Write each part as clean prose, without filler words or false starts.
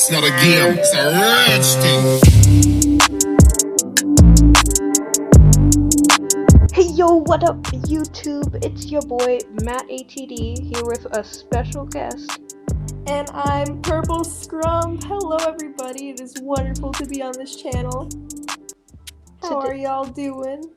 It's not a game, it's a rich thing. Hey yo, what up YouTube? It's your boy Matt ATD here with a special guest. And I'm Purple Scrum. Hello everybody, it is wonderful to be on this channel. How are y'all doing?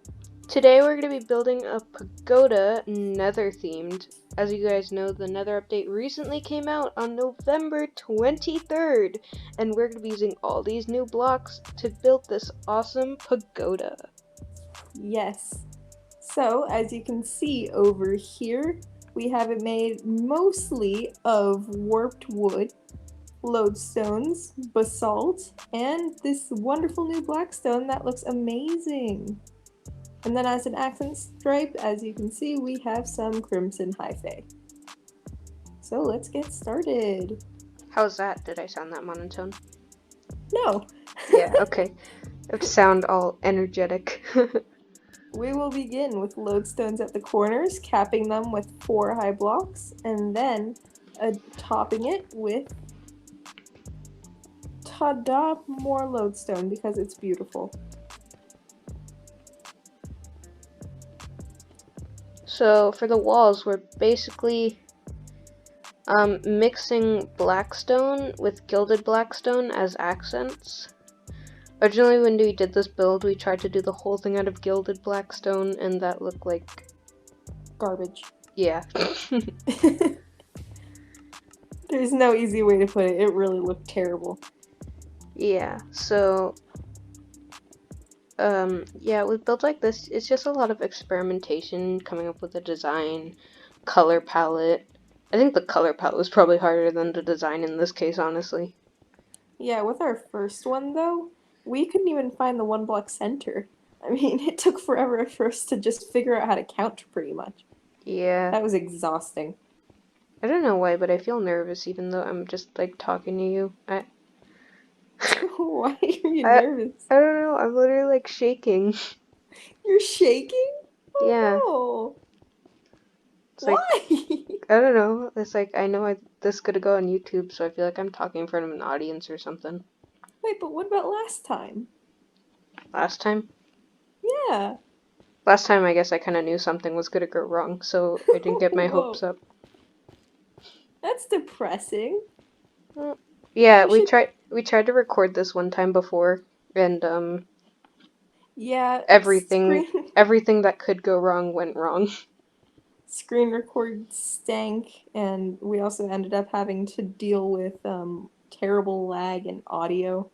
Today we're going to be building a pagoda nether themed. As you guys know, the nether update recently came out on November 23rd, and we're going to be using all these new blocks to build this awesome pagoda. Yes. So, as you can see over here, we have it made mostly of warped wood, lodestones, basalt, and this wonderful new blackstone that looks amazing. And then as an accent stripe, as you can see, we have some crimson hyphae. So let's get started. How's that? Did I sound that monotone? No. Yeah, okay. It sound all energetic. We will begin with lodestones at the corners, capping them with 4 high blocks, and then topping it with ta-da, more lodestone because it's beautiful. So for the walls, we're basically mixing blackstone with gilded blackstone as accents. Originally when we did this build, we tried to do the whole thing out of gilded blackstone, and that looked like garbage. Yeah. There's no easy way to put it. It really looked terrible. Yeah, so yeah, with builds like this, it's just a lot of experimentation, coming up with a design, color palette. I think the color palette was probably harder than the design in this case, honestly. Yeah, with our first one though, we couldn't even find the 1 block center. I mean, it took forever for us to just figure out how to count pretty much. Yeah. That was exhausting. I don't know why, but I feel nervous even though I'm just like talking to you. Why are you nervous? I don't know, I'm literally like shaking. You're shaking? Oh, yeah. No. It's Why? Like, I don't know. It's like I know this is gonna go on YouTube, so I feel like I'm talking in front of an audience or something. Wait, but what about last time? Last time? Yeah. Last time I guess I kind of knew something was gonna go wrong, so I didn't get my hopes up. That's depressing. Well, yeah, we tried to record this one time before, and yeah, everything that could go wrong went wrong. Screen record stank, and we also ended up having to deal with terrible lag and audio.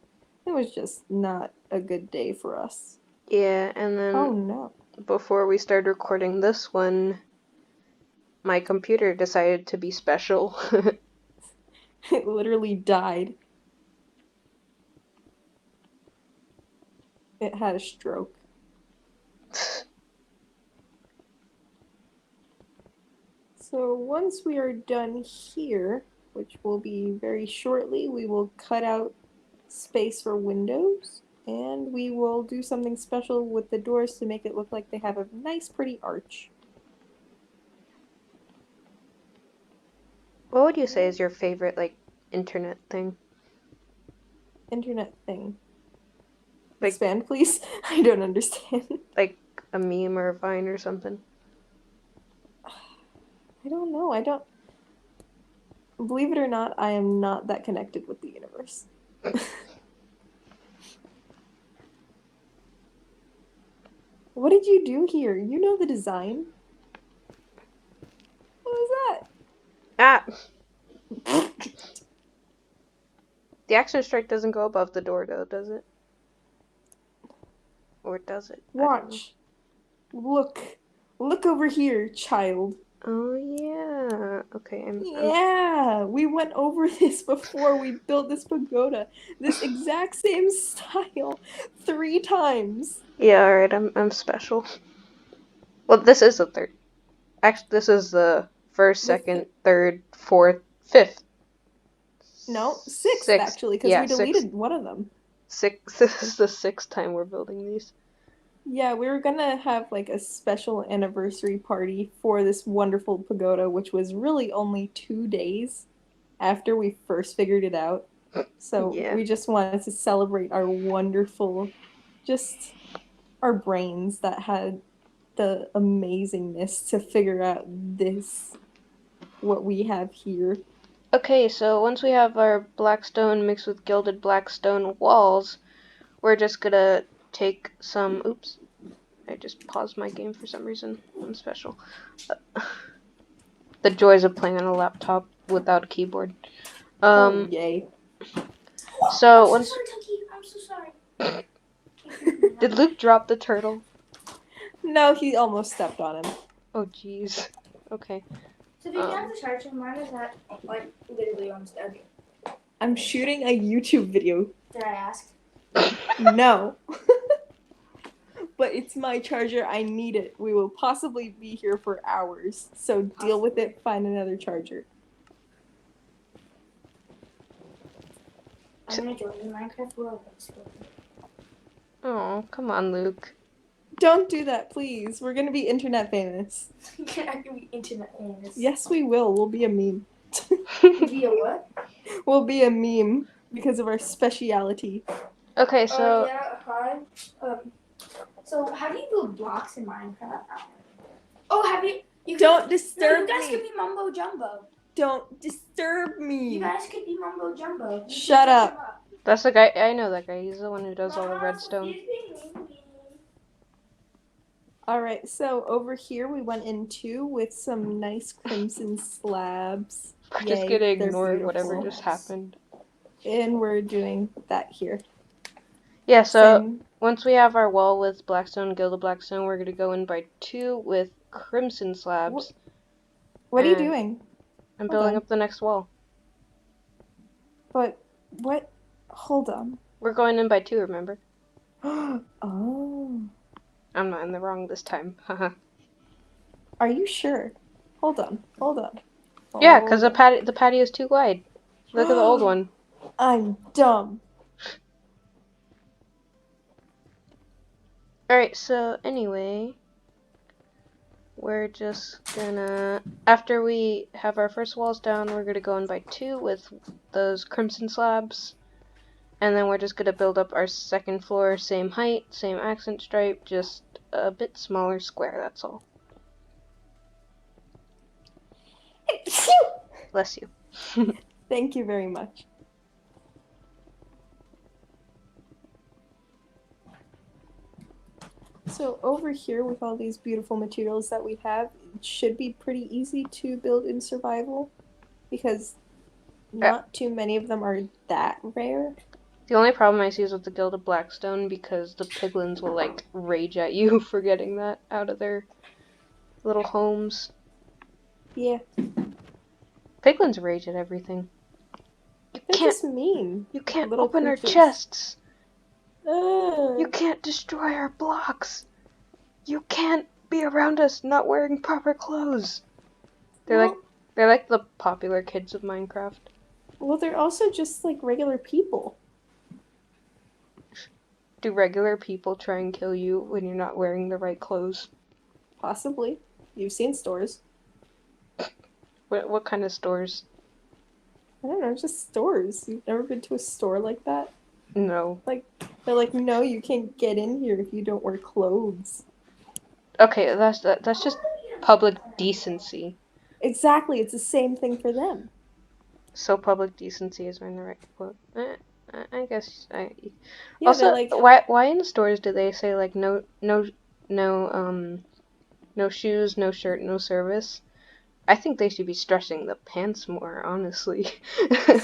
It was just not a good day for us. Yeah, and then oh no, before we started recording this one, my computer decided to be special. It literally died. It had a stroke. So once we are done here, which will be very shortly, we will cut out space for windows, and we will do something special with the doors to make it look like they have a nice pretty arch. What would you say is your favorite, like, internet thing? Internet thing. Like, expand, please? I don't understand. Like a meme or a Vine or something? I don't know. I don't... Believe it or not, I am not that connected with the universe. What did you do here? You know the design? What was that? Ah! The accent strike doesn't go above the door, though, does it? Or does it? Watch. Look. Look over here, child. Oh, yeah. Okay, we went over this before we built this pagoda. This exact same style 3 times. Yeah, alright, I'm special. Well, this is the third. Actually, this is the first, second, third, fourth, fifth. No, sixth actually, because we deleted one of them. This is the 6th time we're building these. Yeah, we were gonna have like a special anniversary party for this wonderful pagoda, which was really only 2 days after we first figured it out. So Yeah. we just wanted to celebrate our wonderful, just our brains that had the amazingness to figure out this, what we have here. Okay, so once we have our black stone mixed with gilded black stone walls, we're just gonna take some. Oops, I just paused my game for some reason. I'm special. The joys of playing on a laptop without a keyboard. Oh, Um, yay. so I'm so once sorry, Tucky. I'm so sorry. did Luke drop the turtle? No, he almost stepped on him. Oh jeez. Okay. So do you have the charger? Mine is at like literally almost dead. I'm shooting a YouTube video. Did I ask? No. But it's my charger. I need it. We will possibly be here for hours. So deal with it. Find another charger. I'm gonna join the Minecraft world. Oh, come on, Luke. Don't do that, please. We're going to be internet famous. I can be internet famous. Yes, we will. We'll be a meme. Be a what? We'll be a meme because of our speciality. Okay, so yeah, hi. So how do you build blocks in Minecraft? Oh, have you? You Don't no, disturb you guys me. could be mumbo jumbo. Don't disturb You me. guys could be mumbo jumbo. You Shut can up. set them up. that's the guy. I know that guy. He's the one who does all the Mama, redstone. Sophia's being mean to me. Alright, so over here we went into with some nice crimson slabs. We're just Yay, gonna they're ignore whatever beautiful. just happened. And we're doing that here. Yeah, so Same. once we have our wall with blackstone, gilded blackstone, we're gonna go in by 2 with crimson slabs. What are you and doing? I'm Hold building on. up the next wall. But what? Hold on. We're going in by 2, remember? Oh. I'm not in the wrong this time. Haha. Are you sure? Hold on. Hold on. Yeah, because Hold on. the patio is too wide. Look at the old one. I'm dumb. Alright, so anyway, we're just gonna, after we have our first walls down, we're gonna go in by 2 with those crimson slabs. And then we're just gonna build up our second floor, same height, same accent stripe, just a bit smaller square, that's all. Bless you. Thank you very much. So over here with all these beautiful materials that we have, it should be pretty easy to build in survival because not too many of them are that rare. The only problem I see is with the Gilded Blackstone because the piglins will like rage at you for getting that out of their little homes. Yeah, Piglins rage at everything. they're just mean. You can't little open our creatures. chests. Uh, You can't destroy our blocks. You can't be around us not wearing proper clothes. They're like the popular kids of Minecraft. well, they're also just like regular people. Do regular people try and kill you when you're not wearing the right clothes? Possibly. You've seen stores. What kind of stores? I don't know, just stores. You've never been to a store like that? No. They're like, no, you can't get in here if you don't wear clothes. Okay, that's just public decency. Exactly, it's the same thing for them. So public decency is wearing the right clothes. I guess Yeah, also, they're like, why in stores do they say like no shoes, no shirt, no service? I think they should be stressing the pants more, honestly.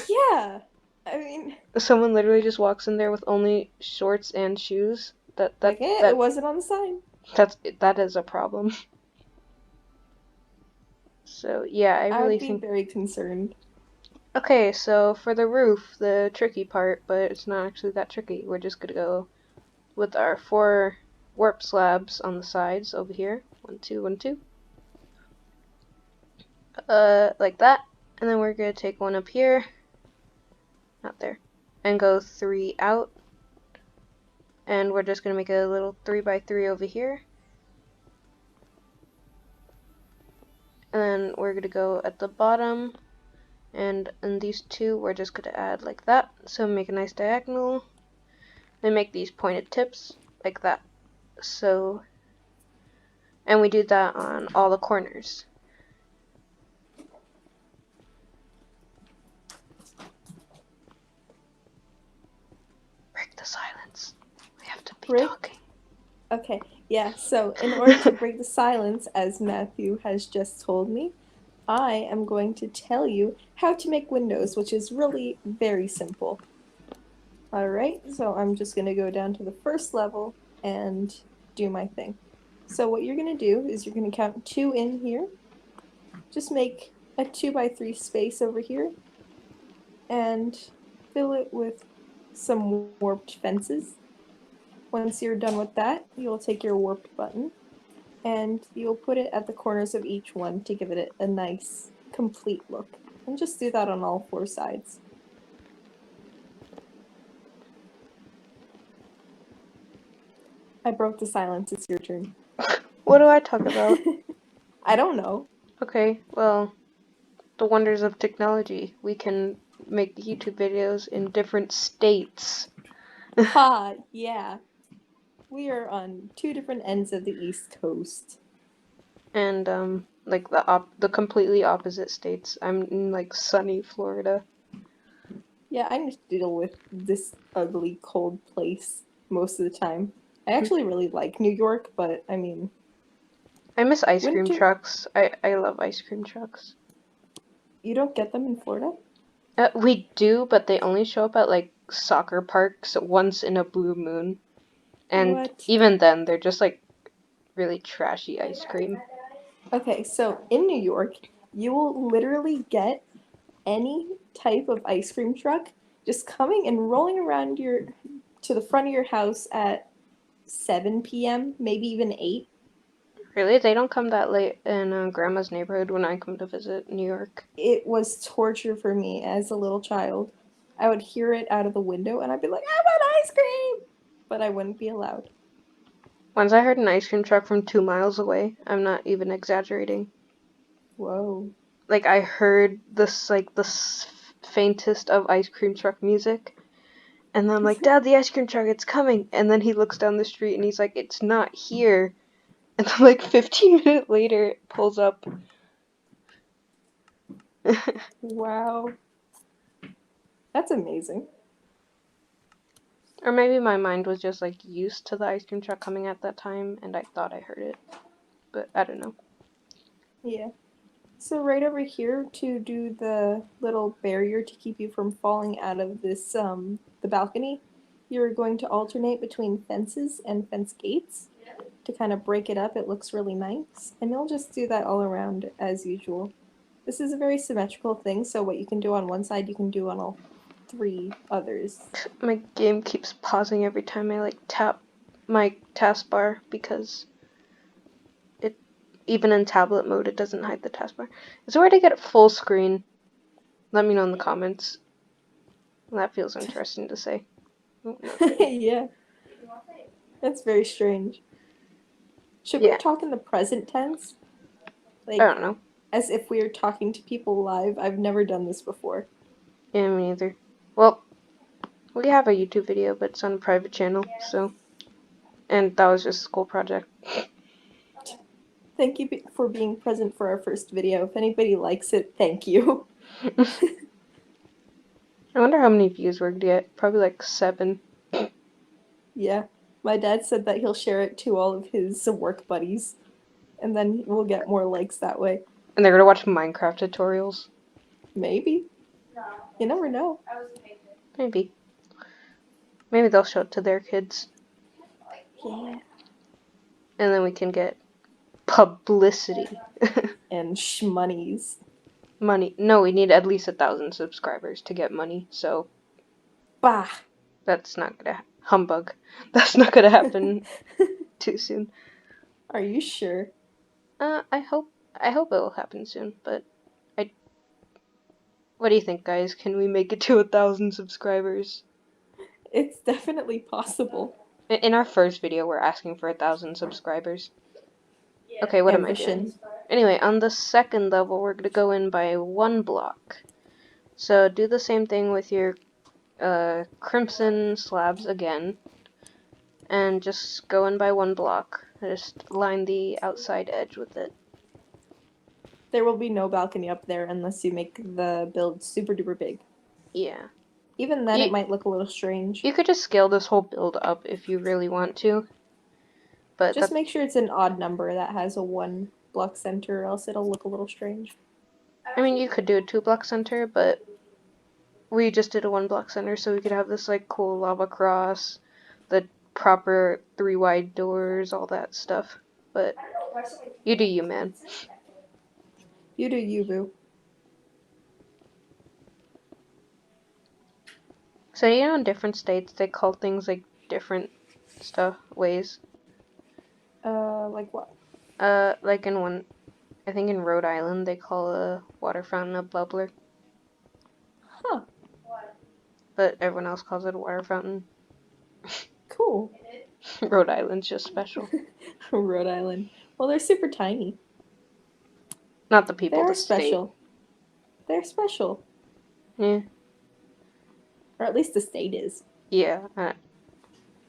yeah. I mean, Someone literally just walks in there with only shorts and shoes. it wasn't on the sign. That is a problem. So yeah, I would be very concerned. Okay, so for the roof, the tricky part, but it's not actually that tricky. We're just gonna go with our 4 warp slabs on the sides over here. 1, 2, 1, 2. Like that. And then we're gonna take one up here. Not there. And go 3 out. And we're just gonna make a little 3x3 over here. And then we're gonna go at the bottom And in these two, we're just going to add like that. So make a nice diagonal. Then make these pointed tips like that. So, and we do that on all the corners. Break the silence. We have to be talking. Okay, yeah, so in order to break the silence, as Matthew has just told me, I am going to tell you how to make windows, which is really very simple. Alright, so I'm just going to go down to the first level and do my thing. So what you're going to do is you're going to count 2 in here. Just make a 2x3 space over here and fill it with some warped fences. Once you're done with that, you'll take your warped button and you'll put it at the corners of each one to give it a nice, complete look. And just do that on all 4 sides. I broke the silence, it's your turn. What do I talk about? I don't know. Okay, well, the wonders of technology. We can make YouTube videos in different states. Ha, yeah. We are on 2 different ends of the East Coast. And like the completely opposite states. I'm in like sunny Florida. Yeah, I need to deal with this ugly, cold place most of the time. I actually really like New York, but I mean, I miss ice cream winter. trucks. I love ice cream trucks. You don't get them in Florida? We do, but they only show up at like soccer parks once in a blue moon. And What? even then, they're just like really trashy ice cream. Okay, so in New York, you will literally get any type of ice cream truck just coming and rolling around to the front of your house at 7 p.m., maybe even 8. Really? They don't come that late in Grandma's neighborhood when I come to visit New York. It was torture for me as a little child. I would hear it out of the window and I'd be like, I want ice cream! But I wouldn't be allowed. Once I heard an ice cream truck from 2 miles away. I'm not even exaggerating. Whoa. Like I heard this like the faintest of ice cream truck music. And then I'm like, Dad, the ice cream truck, it's coming. And then he looks down the street and he's like, it's not here. And then like 15 minutes later, it pulls up. Wow. That's amazing. Or maybe my mind was just like used to the ice cream truck coming at that time and I thought I heard it. But I don't know. Yeah. So right over here to do the little barrier to keep you from falling out of this the balcony, you're going to alternate between fences and fence gates to kind of break it up. It looks really nice. And you'll just do that all around as usual. This is a very symmetrical thing, so what you can do on one side, you can do on all 3 others. My game keeps pausing every time I like tap my taskbar because it, even in tablet mode, it doesn't hide the taskbar. Is there a way to get it full screen? Let me know in the comments. That feels interesting to say. Oh, no. Yeah, that's very strange. Should we talk in the present tense? I don't know. As if we are talking to people live? I've never done this before. Yeah, me neither. Well, we have a YouTube video, but it's on a private channel, so. And that was just a school project. Thank you for being present for our first video. If anybody likes it, thank you. I wonder how many views we're gonna get. Probably like 7. Yeah. My dad said that he'll share it to all of his work buddies, and then we'll get more likes that way. And they're gonna watch Minecraft tutorials. Maybe. You never know. Maybe. Maybe they'll show it to their kids. Yeah. And then we can get publicity. And shmonies. Money. No, we need at least 1,000 subscribers to get money, so. Bah! That's not gonna. Humbug. That's not gonna happen too soon. Are you sure? I hope it will happen soon, but what do you think, guys? Can we make it to 1,000 subscribers? It's definitely possible. In our first video, we're asking for 1,000 subscribers. Okay, what am I doing? Anyway, on the second level, we're gonna go in by 1 block. So do the same thing with your crimson slabs again, and just go in by one block. Just line the outside edge with it. There will be no balcony up there unless you make the build super duper big. Yeah. Even then, You- it might look a little strange. You could just scale this whole build up if you really want to. But Just make sure it's an odd number that has a 1 block center, or else it'll look a little strange. I mean, you could do a 2-block center, but we just did a 1-block center so we could have this like cool lava cross, the proper 3 wide doors, all that stuff. But you do you, man. You do you, boo. So you know in different states they call things like different stuff ways. Like what? Like in I think in Rhode Island they call a water fountain a bubbler. Huh. But everyone else calls it a water fountain. Cool. Rhode Island's just special. Rhode Island. Well, they're super tiny. Not the people, They're the state. special. They're special. Yeah. Or at least the state is. Yeah.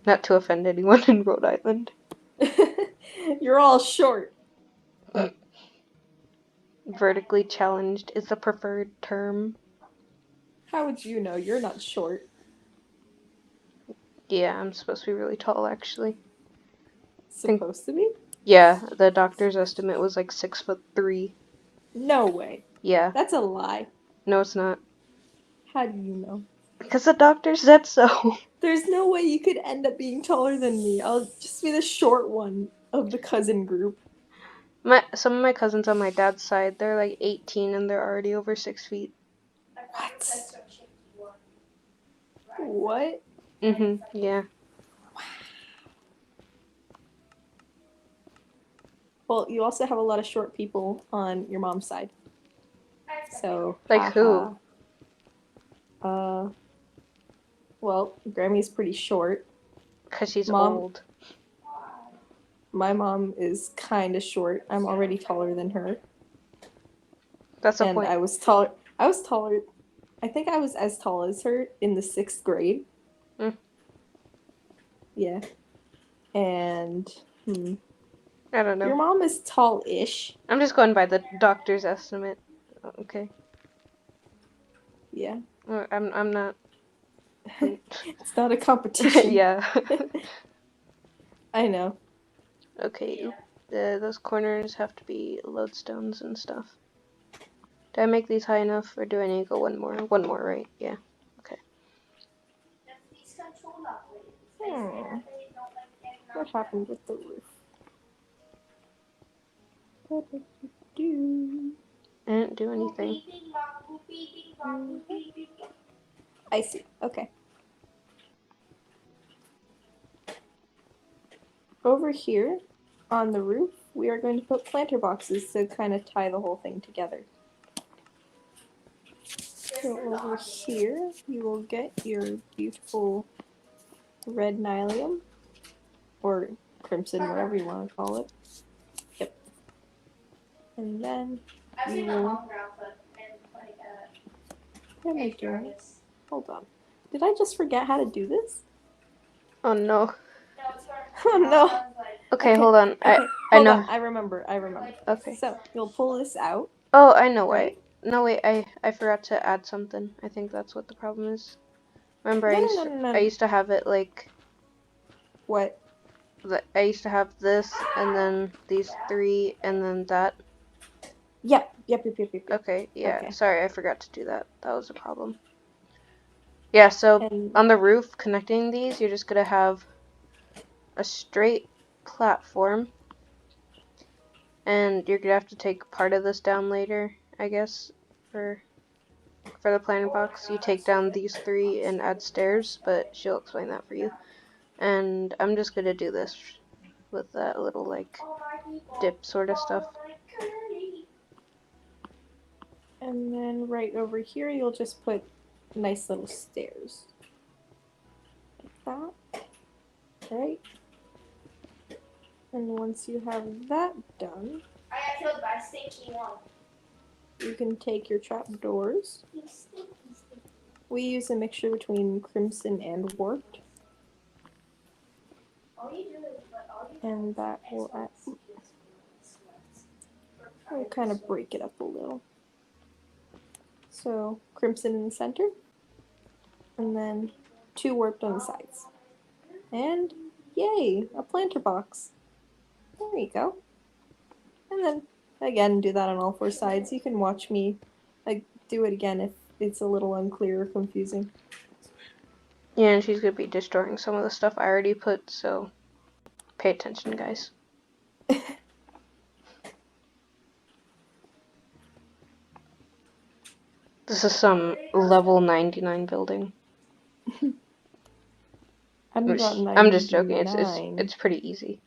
Not to offend anyone in Rhode Island. You're all short. Vertically challenged is the preferred term. How would you know? You're not short. Yeah, I'm supposed to be really tall, actually. Supposed to be? Yeah, the doctor's estimate was like 6'3". No way. Yeah. That's a lie. No, it's not. How do you know? Because the doctor said so. There's no way you could end up being taller than me. I'll just be the short one of the cousin group. Some of my cousins on my dad's side, they're like 18 and they're already over 6 feet. What? Yeah. Well, you also have a lot of short people on your mom's side. So. Like who? Well, Grammy's pretty short. Because she's Mom- old. My mom is kind of short. I'm already taller than her. That's the And point. I was taller. I think I was as tall as her in the 6th grade. Mm. Yeah. And I don't know. your mom is tall-ish. I'm just going by the doctor's estimate. Okay. Yeah. I'm not. It's not a competition. Yeah. I know. Okay. Those corners have to be lodestones and stuff. Did I make these high enough, or do I need to go one more? One more, right? Yeah. Okay. What happened with the roof? What did you do? I didn't do anything. I see. Okay. Over here on the roof, we are going to put planter boxes to kind of tie the whole thing together. So over here, you will get your beautiful red nylium, or crimson, whatever you want to call it. Yep. And then you will... What am I doing? Hold on. Did I just forget how to do this? Oh no. Oh no. Okay, hold on. I Hold know. on. I remember. Okay. So you'll pull this out. Oh, I know why. Right? No, wait. I forgot to add something. I think that's what the problem is. Remember, No. I used to have it like. What? I used to have this, and then these 3, and then that. Yep. Okay, yeah. Okay. Sorry, I forgot to do that. That was a problem. Yeah, so And on the roof connecting these, you're just gonna have a straight platform. And you're gonna have to take part of this down later, I guess, for the planter box. You take down these 3 and add stairs, but she'll explain that for you. And I'm just gonna do this with that little like dip sort of stuff. And then right over here, you'll just put nice little stairs. Like that. Right? And once you have that done, I got killed by a stinky one. you can take your trap doors We use a mixture between crimson and warped, and that will we'll kind of break it up a little. So crimson in the center, and then 2 warped on the sides. And yay, a planter box. There you go. And then again, do that on all 4 sides. You can watch me do it again if it's a little unclear or confusing. Yeah, and she's gonna be destroying some of the stuff I already put, so pay attention, guys. This is some level 99 building. I'm just joking. It's pretty easy.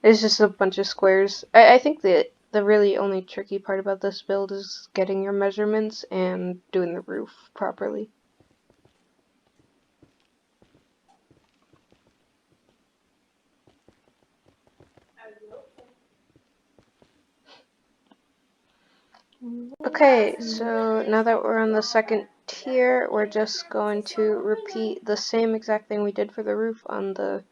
It's just a bunch of squares. I think the really only tricky part about this build is getting your measurements and doing the roof properly. Okay, so now that we're on the second tier, we're just going to repeat the same exact thing we did for the roof on the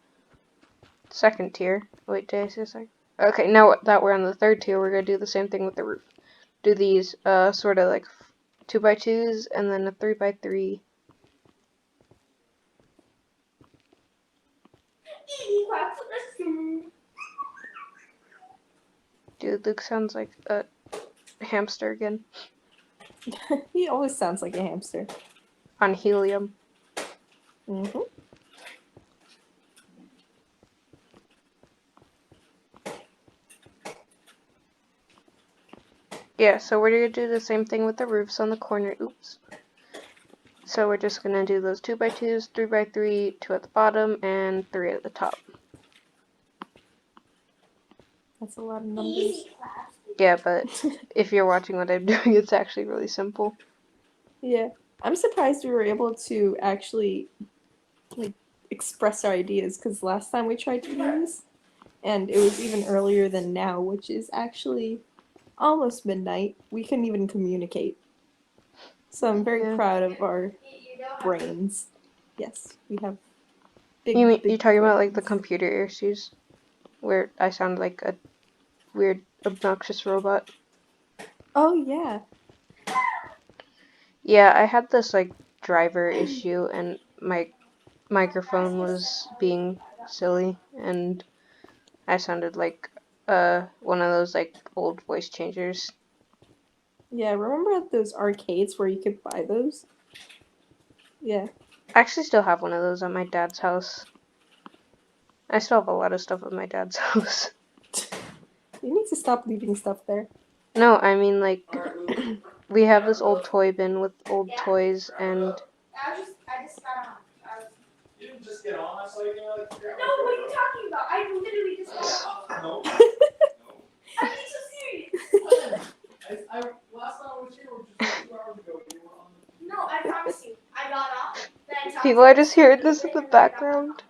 second tier. Wait, did I say second? Okay, now that we're on the third tier, we're going to do the same thing with the roof. Do these sort of like 2x2s and then a 3x3. Dude, Luke sounds like a hamster again. He always sounds like a hamster. On helium. Mm-hmm. Yeah, so we're going to do the same thing with the roofs on the corner. Oops. So we're just going to do those 2x2s, 3x3, 2 at the bottom, and 3 at the top. That's a lot of numbers. Yeah, but if you're watching what I'm doing, it's actually really simple. Yeah. I'm surprised we were able to actually express our ideas, because last time we tried to do this, and it was even earlier than now, which is actually almost midnight, we couldn't even communicate. So I'm very proud of our brains. Yes, we have big, You're talking about like the brains. computer issues? Where I sound like a weird, obnoxious robot? Oh, yeah. Yeah, I had this like driver issue and my microphone was being silly and I sounded like one of those like old voice changers. Yeah, remember at those arcades where you could buy those? Yeah. I actually still have one of those at my dad's house. I still have a lot of stuff at my dad's house. You need to stop leaving stuff there. No, I mean like we have this old toy bin with old toys and I just got on. You didn't just get on? I saw you like. No, what are you talking about? I literally just got on. No. I'm being so serious. Last time I was here, was just 2 hours ago. You were on the. No, I promise you. I got off. people are just hearing this in the background.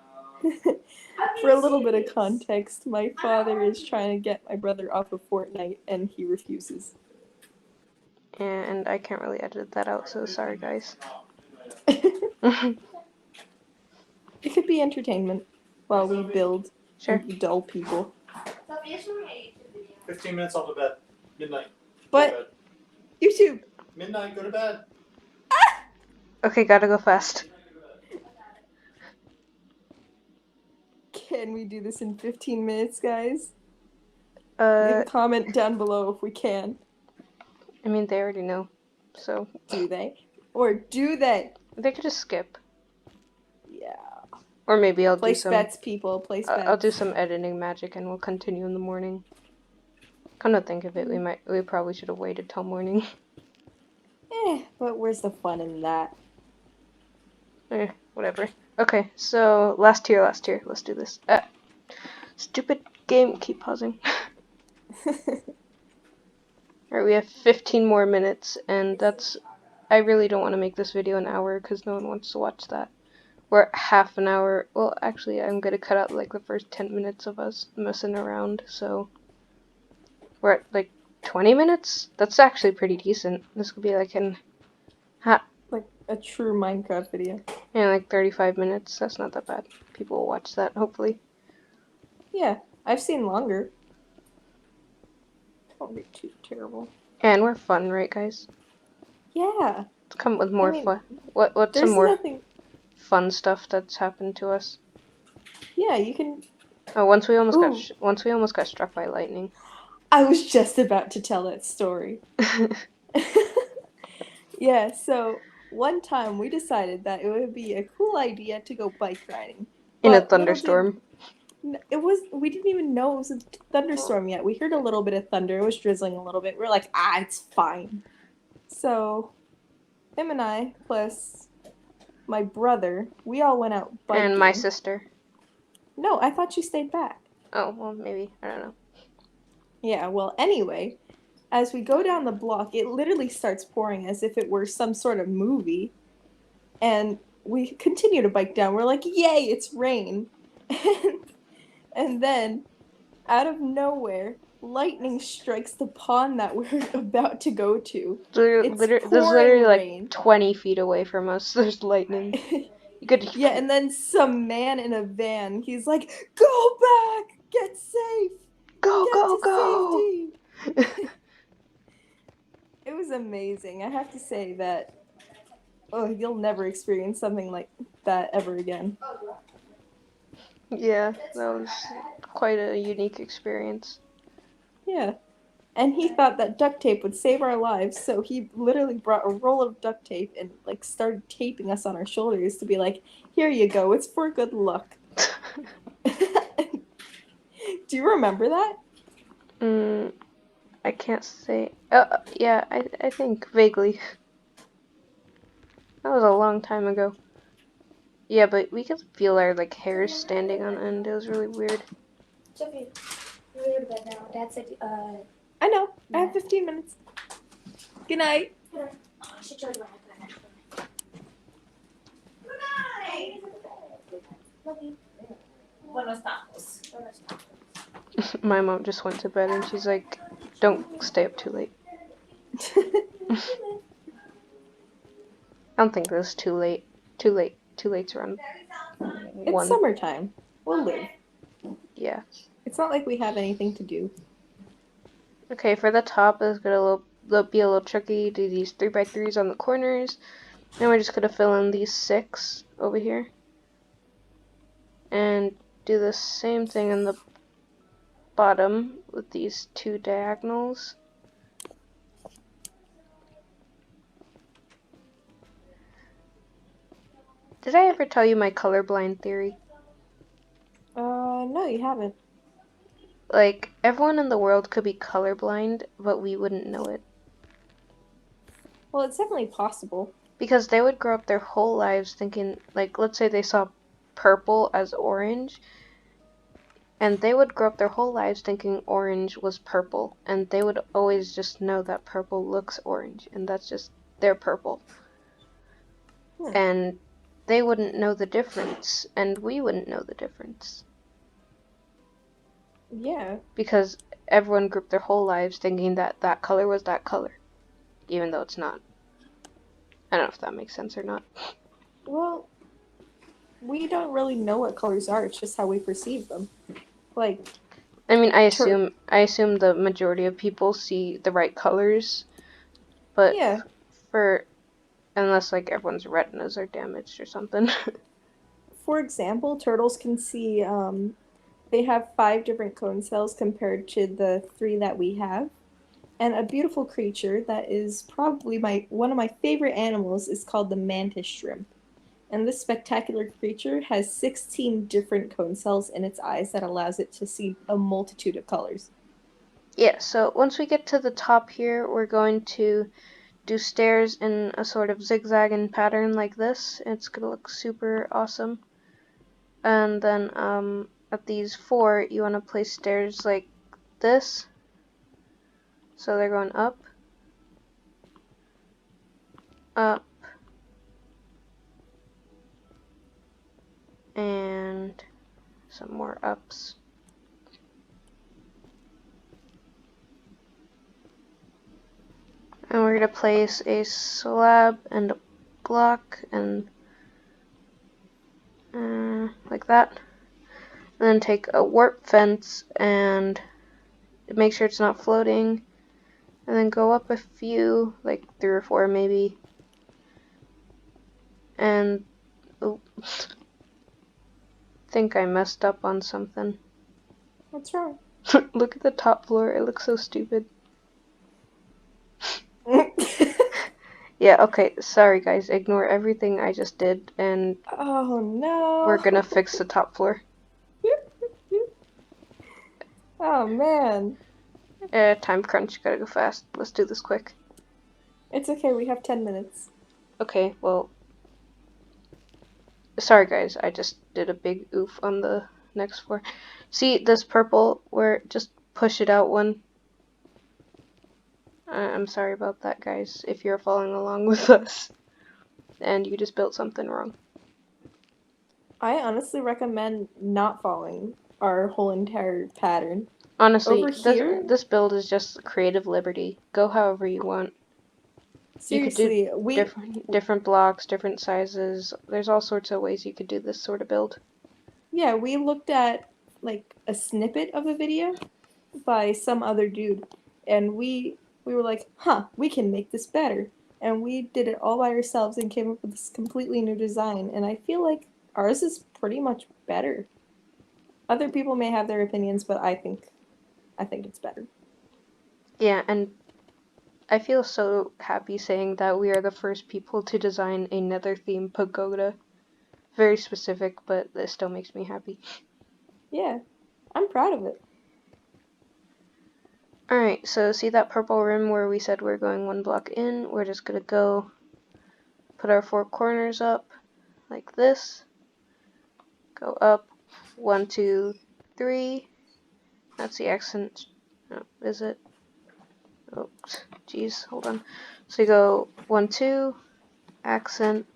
For a little bit of context, my father is trying to get my brother off of Fortnite and he refuses. And I can't really edit that out, so sorry guys. It could be entertainment while we build Sure. and be dull people. 15 minutes off the bed. Midnight. But YouTube. Midnight, go to bed. Okay, gotta go fast. Can we do this in 15 minutes, guys? Leave a comment down below if we can. I mean, they already know, so. Do they? Or do they? They could just skip. Yeah. Or maybe I'll Place do some. bets, people. Place bets. I'll do some editing magic, and we'll continue in the morning. Come to think of it, we probably should have waited till morning. But where's the fun in that? Whatever. Okay, so last tier. Let's do this. Stupid game, keep pausing. Alright, we have 15 more minutes, and that's. I really don't want to make this video an hour because no one wants to watch that. We're at half an hour. Well, actually, I'm gonna cut out like the first 10 minutes of us messing around, so. We're at like 20 minutes? That's actually pretty decent. This could be like an Ha. Like a true Minecraft video. Yeah, like 35 minutes. That's not that bad. People will watch that, hopefully. Yeah, I've seen longer. Won't be too terrible. And we're fun, right, guys? Yeah. Let's come up with more I mean, fun. What's some there's more nothing. fun stuff that's happened to us? Yeah, you can. Oh, once we almost Ooh, got struck by lightning. I was just about to tell that story. Yeah, so one time we decided that it would be a cool idea to go bike riding. In a But little did thunderstorm. it was we didn't even know it was a thunderstorm yet. We heard a little bit of thunder. It was drizzling a little bit. We're like, it's fine. So him and I plus my brother, we all went out biking. And my sister. No, I thought you stayed back. Oh, well, maybe. I don't know. Yeah, well, anyway, as we go down the block, it literally starts pouring as if it were some sort of movie. And we continue to bike down. We're like, yay, it's rain. And then, out of nowhere, lightning strikes the pond that we're about to go to. It's There's pouring literally rain. like 20 feet away from us. There's lightning. You could. Yeah, and then some man in a van, he's like, go back! Get safe! Go, Get go, to go! safety! It was amazing. I have to say that, oh, you'll never experience something like that ever again. Yeah, that was quite a unique experience. Yeah. And he thought that duct tape would save our lives, so he literally brought a roll of duct tape and like started taping us on our shoulders to be like, here you go, it's for good luck. Do you remember that? I can't say. Yeah, I think vaguely. That was a long time ago. Yeah, but we could feel our like hairs standing on end. It was really weird. Sophie, you're going to bed now. Dad said, I know. I have 15 minutes. Good night. I should charge my iPad actually. Good night! Love you. Buenos tacos. Buenos tacos. My mom just went to bed and she's like, "Don't stay up too late." I don't think it was too late. Too late. Too late's around It's 1. summertime. We'll live. Yeah. It's not like we have anything to do. Okay, for the top, it's gonna be a little tricky. Do these 3x3s on the corners. Then we're just gonna fill in these 6 over here. And do the same thing in the bottom with these 2 diagonals. Did I ever tell you my colorblind theory? No, you haven't. Like, everyone in the world could be colorblind, but we wouldn't know it. Well, it's definitely possible. Because they would grow up their whole lives thinking, like, let's say they saw purple as orange, and they would grow up their whole lives thinking orange was purple, and they would always just know that purple looks orange, and that's just their purple. And they wouldn't know the difference, and we wouldn't know the difference. Yeah. Because everyone grew up their whole lives thinking that that color was that color, even though it's not. I don't know if that makes sense or not. Well, we don't really know what colors are. It's just how we perceive them. Like, I mean, I assume the majority of people see the right colors, but yeah. unless like everyone's retinas are damaged or something. For example, turtles can see, they have 5 different cone cells compared to the 3 that we have. And a beautiful creature that is probably one of my favorite animals is called the mantis shrimp. And this spectacular creature has 16 different cone cells in its eyes that allows it to see a multitude of colors. Yeah, so once we get to the top here, we're going to do stairs in a sort of zigzagging pattern like this. It's gonna look super awesome. And then at these 4, you want to place stairs like this. So they're going up, up, and some more ups. And we're we're gonna place a slab and a block and like that. And then take a warp fence and make sure it's not floating. And then go up a few, like 3 or 4 maybe. And oh, think I messed up on something. What's wrong? Look at the top floor. It looks so stupid. Yeah, okay. Sorry guys. Ignore everything I just did and Oh no. we're gonna fix the top floor. Oh man. Time crunch. Gotta go fast. Let's do this quick. It's okay, we have 10 minutes. Okay, well. Sorry guys. I just did a big oof on the next floor. See this purple where just push it out one. I'm sorry about that, guys, if you're following along with us and you just built something wrong. I honestly recommend not following our whole entire pattern. Honestly, Over here, this build is just creative liberty. Go however you want. seriously, You could do different blocks, different sizes. There's all sorts of ways you could do this sort of build. yeah, we looked at like a snippet of a video by some other dude, and we were like, huh, we can make this better. And we did it all by ourselves and came up with this completely new design, and I feel like ours is pretty much better. Other people may have their opinions, but I think it's better. Yeah, and I feel so happy saying that we are the first people to design a nether-themed pagoda. Very specific, but it still makes me happy. Yeah, I'm proud of it. Alright, so see that purple rim where we said we're going 1 block in? We're just gonna go put our 4 corners up like this. Go up 1, 2, 3. That's the accent. Oh, is it? Oh, jeez, hold on. So you go 1, 2, accent,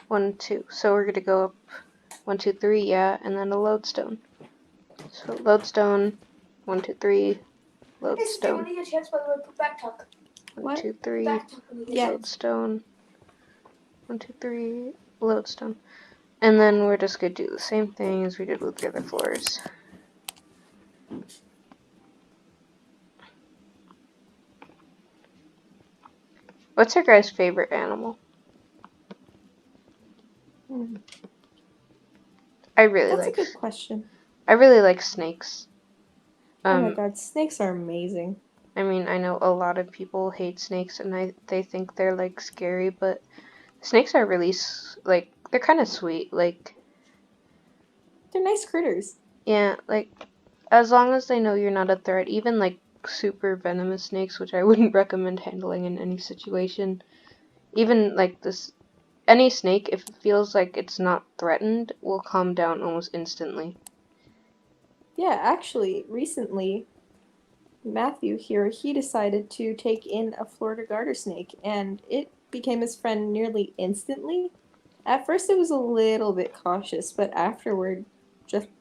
1, 2. So we're gonna go up 1, 2, 3, yeah, and then a lodestone. So lodestone, 1, 2, 3, lodestone. When you get a chance, by the way, put back tuck. 1, 2, 3, Back tuck when you get a Yeah. chance. lodestone. 1, 2, 3, lodestone. And then we're just gonna do the same thing as we did with the other floors. What's your guys' favorite animal? I really That's a good question. I really like snakes. Oh my god, snakes are amazing. I mean, I know a lot of people hate snakes and they think they're like scary, but snakes are really like they're kind of sweet. Like They're nice critters. yeah, like as long as they know you're not a threat, even like super venomous snakes, which I wouldn't recommend handling in any situation. Even like this any snake, if it feels like it's not threatened, will calm down almost instantly. Yeah, actually, recently, Matthew here, he decided to take in a Florida garter snake, and it became his friend nearly instantly. At first, it was a little bit cautious, but afterward,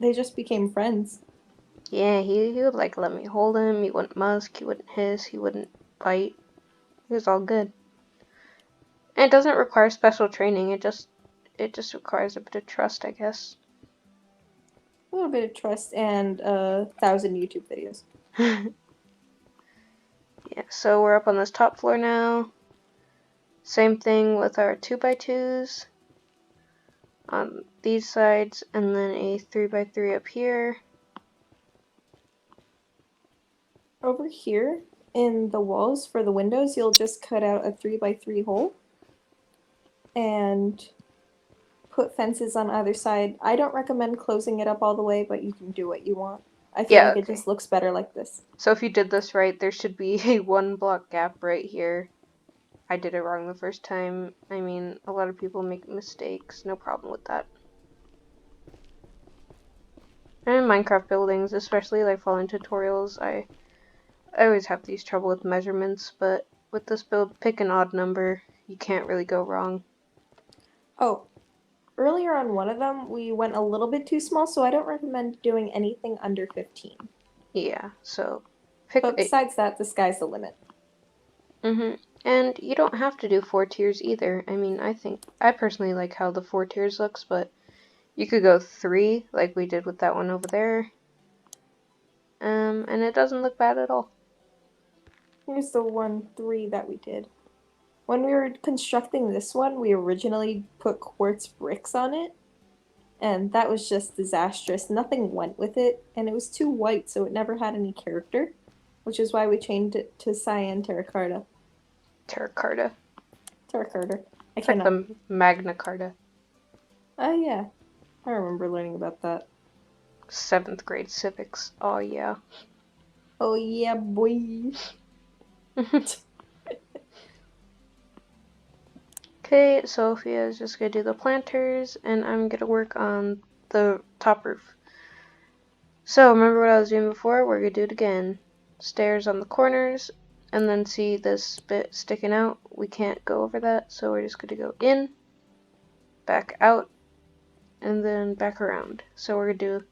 they just became friends. Yeah, he would like let me hold him. He wouldn't musk. He wouldn't hiss. He wouldn't bite. It was all good. And it doesn't require special training. It just requires a bit of trust, I guess. A little bit of trust and 1,000 YouTube videos. Yeah, so we're up on this top floor now. Same thing with our 2x2s on these sides, and then a 3x3 up here. Over here, in the walls for the windows, you'll just cut out a 3x3 hole and put fences on either side. I don't recommend closing it up all the way, but you can do what you want. I feel like it just looks better like this. So if you did this right, there should be a 1 block gap right here. I did it wrong the first time. I mean, a lot of people make mistakes. No problem with that. And in Minecraft buildings, especially like following tutorials, I always have these trouble with measurements, but with this build, pick an odd number. You can't really go wrong. Oh, earlier on one of them, we went a little bit too small, so I don't recommend doing anything under 15. Yeah, so pick But besides that, the sky's the limit. And you don't have to do 4 tiers either. I mean, I personally like how the 4 tiers looks, but you could go 3 like we did with that one over there. And it doesn't look bad at all. Here's the 1-3 that we did. When we were constructing this one, we originally put quartz bricks on it, and that was just disastrous. Nothing went with it, and it was too white, so it never had any character, which is why we changed it to cyan terracotta. Terracotta. Terracotta. It's like the Magna Carta. Oh, yeah. I remember learning about that. 7th grade civics. Oh, yeah. Oh, yeah, boy. Okay, Sophia is just gonna do the planters, and I'm gonna work on the top roof. So, remember what I was doing before? We're gonna do it again. Stairs on the corners, and then see this bit sticking out. We can't go over that, so we're just gonna go in, back out, and then back around. So we're gonna do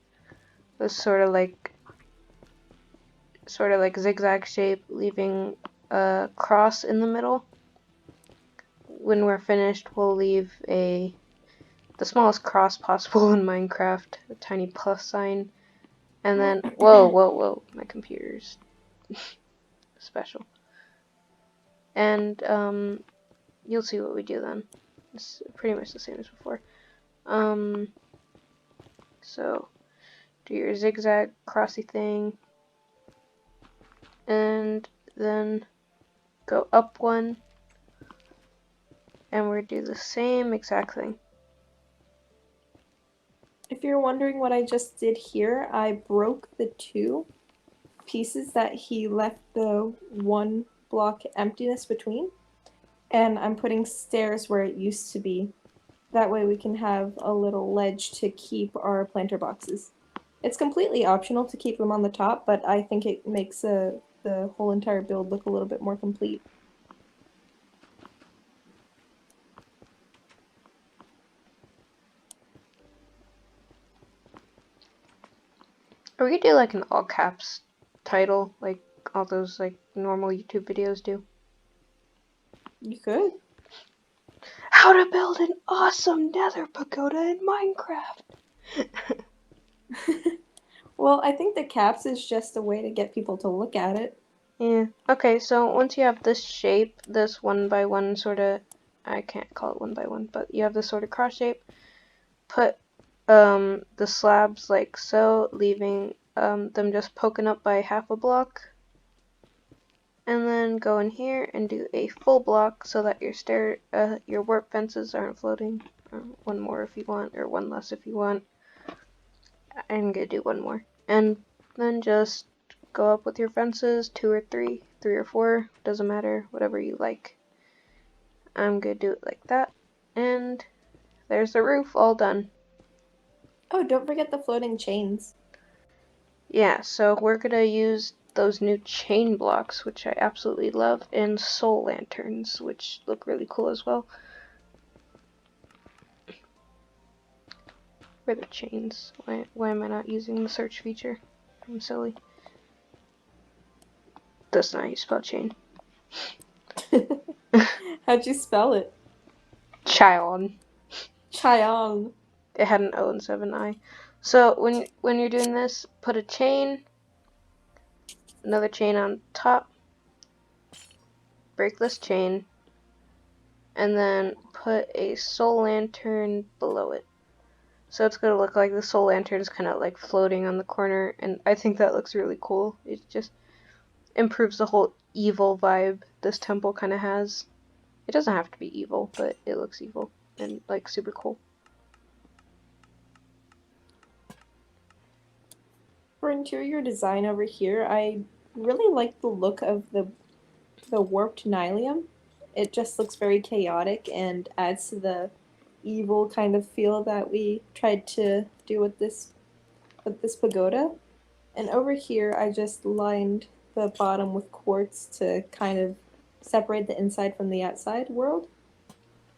this sort of like zigzag shape, leaving a cross in the middle. When we're finished, we'll leave the smallest cross possible in Minecraft, a tiny plus sign, and then whoa, my computer's special. And you'll see what we do then. It's pretty much the same as before. So do your zigzag crossy thing, and then go up one, and we're gonna do the same exact thing. If you're wondering what I just did here, I broke the 2 pieces that he left the 1 block emptiness between, and I'm putting stairs where it used to be. That way we can have a little ledge to keep our planter boxes. It's completely optional to keep them on the top, but I think it makes the whole entire build look a little bit more complete. Or we could do like an all caps title, like all those like normal YouTube videos do. You could. How to build an awesome nether pagoda in Minecraft. Well, I think the caps is just a way to get people to look at it. Yeah. Okay, so once you have this shape, this 1x1 sort of, I can't call it 1x1, but you have this sort of cross shape, put the slabs like so, leaving them just poking up by half a block, and then go in here and do a full block so that your warp fences aren't floating. One more if you want, or one less if you want. I'm gonna do one more, and then just go up with your fences, 2 or 3, 3 or 4, doesn't matter, whatever you like. I'm gonna do it like that, and there's the roof all done. Oh, don't forget the floating chains. Yeah, so we're gonna use those new chain blocks, which I absolutely love, and soul lanterns, which look really cool as well. Where are the chains? Why am I not using the search feature? I'm silly. That's not how you spell chain. How'd you spell it? Chion. Chiong. It had an O instead of an I. So when you're doing this, put a chain, another chain on top, break this chain, and then put a soul lantern below it. So it's gonna look like the soul lantern is kind of like floating on the corner, and I think that looks really cool. It just improves the whole evil vibe this temple kind of has. It doesn't have to be evil, but it looks evil and like super cool. For interior design over here, I really like the look of the warped nylium. It just looks very chaotic and adds to the evil kind of feel that we tried to do with this pagoda. And over here, I just lined the bottom with quartz to kind of separate the inside from the outside world.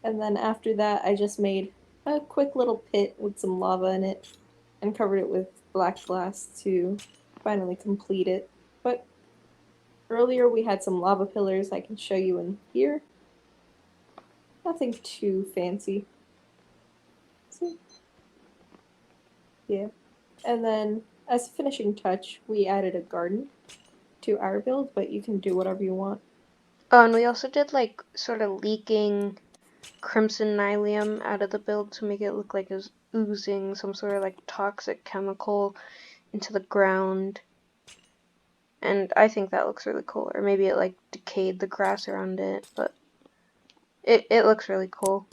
And then after that, I just made a quick little pit with some lava in it and covered it with black glass to finally complete it. But Earlier we had some lava pillars I can show you in here. Nothing too fancy. See? Yeah. And then as a finishing touch, we added a garden to our build, but you can do whatever you want. Oh, and we also did like sort of leaking crimson nylium out of the build to make it look like it was oozing some sort of like toxic chemical into the ground. And I think that looks really cool. Or maybe it like decayed the grass around it, but it looks really cool.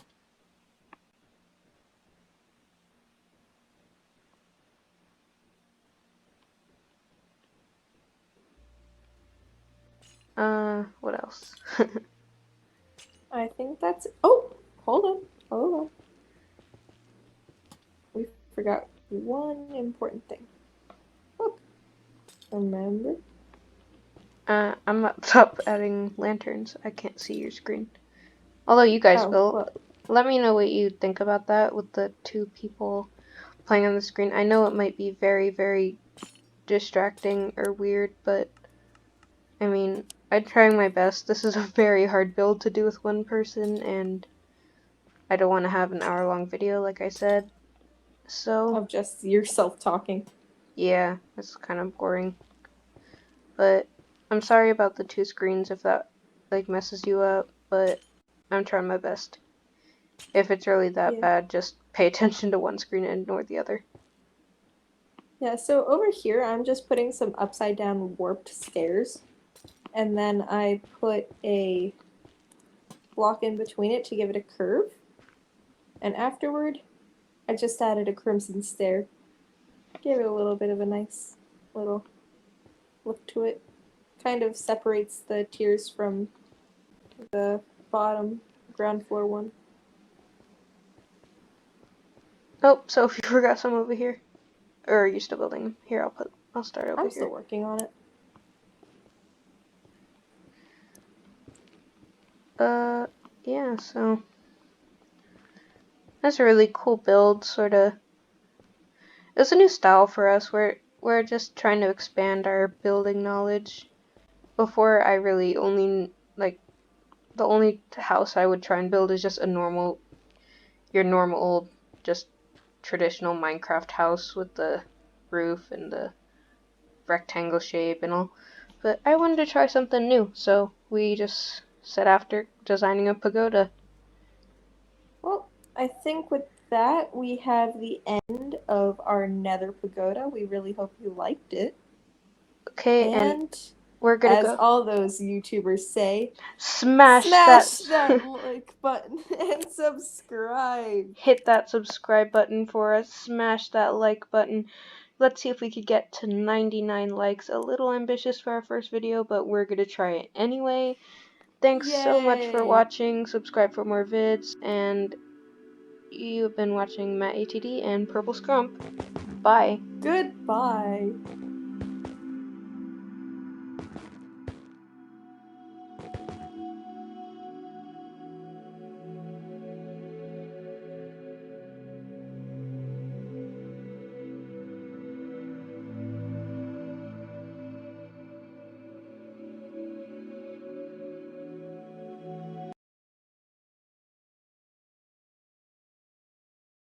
What else? I think that's. Oh, hold on. We forgot one important thing. Look, remember? I'm up adding lanterns. I can't see your screen. Although you guys Oh, will. well, Let me know what you think about that with the 2 people playing on the screen. I know it might be very, very distracting or weird, but I mean, I'm trying my best. This is a very hard build to do with 1 person, and I don't want to have an hour-long video, like I said. So, of just yourself talking. yeah, it's kind of boring. But I'm sorry about the 2 screens if that like messes you up, but I'm trying my best. If it's really that Yeah. bad, just pay attention to 1 screen and ignore the other. Yeah, so over here I'm just putting some upside down warped stairs. And then I put a block in between it to give it a curve. And afterward, I just added a crimson stair. Gave it a little bit of a nice little look to it. Kind of separates the tiers from the bottom ground floor one. Oh, so if you forgot some over here, or are you still building them? Here, I'll start over I'm here. still working on it. Yeah, so that's a really cool build, sort of. It's a new style for us. We're just trying to expand our building knowledge. Before, I really only like the only house I would try and build is just your normal, just traditional Minecraft house with the roof and the rectangle shape and all. But I wanted to try something new, so we just set after designing a pagoda. Well, I think with that we have the end of our Nether Pagoda. We really hope you liked it. Okay, and And we're gonna as go all those YouTubers say, smash smash that that like button and subscribe. hit that subscribe button for us, smash that like button. Let's see if we could get to 99 likes. A little ambitious for our first video, but we're gonna try it anyway. Thanks so much for Yay! watching. Subscribe for more vids, and you've been watching Matt ATD and Purple Scrump. Bye. Goodbye.